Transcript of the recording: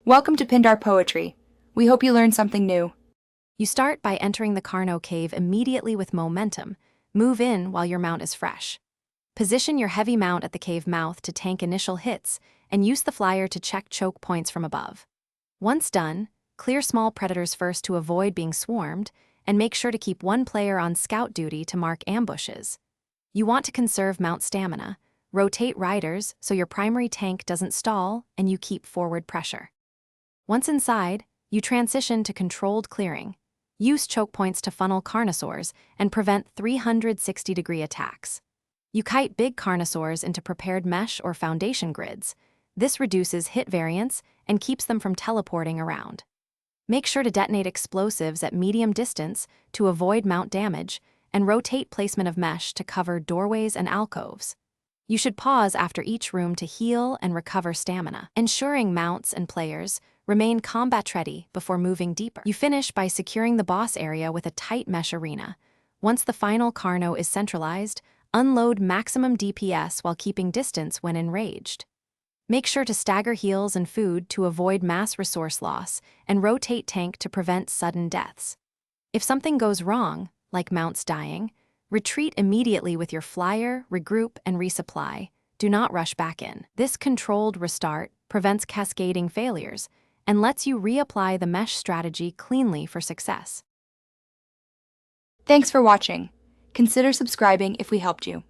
Welcome to Pindar Poetry. We hope you learned something new. You start by entering the Carno cave immediately with momentum. Move in while your mount is fresh. Position your heavy mount at the cave mouth to tank initial hits, and use the flyer to check choke points from above. Once done, clear small predators first to avoid being swarmed, and make sure to keep one player on scout duty to mark ambushes. You want to conserve mount stamina. Rotate riders so your primary tank doesn't stall and you keep forward pressure. Once inside, you transition to controlled clearing. Use choke points to funnel carnosaurs and prevent 360-degree attacks. You kite big carnosaurs into prepared mesh or foundation grids. This reduces hit variance and keeps them from teleporting around. Make sure to detonate explosives at medium distance to avoid mount damage, and rotate placement of mesh to cover doorways and alcoves. You should pause after each room to heal and recover stamina, ensuring mounts and players remain combat-ready before moving deeper. You finish by securing the boss area with a tight mesh arena. Once the final Carno is centralized, unload maximum DPS while keeping distance when enraged. Make sure to stagger heals and food to avoid mass resource loss, and rotate tank to prevent sudden deaths. If something goes wrong, like mounts dying, retreat immediately with your flyer, regroup, and resupply. Do not rush back in. This controlled restart prevents cascading failures and lets you reapply the mesh strategy cleanly for success. Thanks for watching. Consider subscribing if we helped you.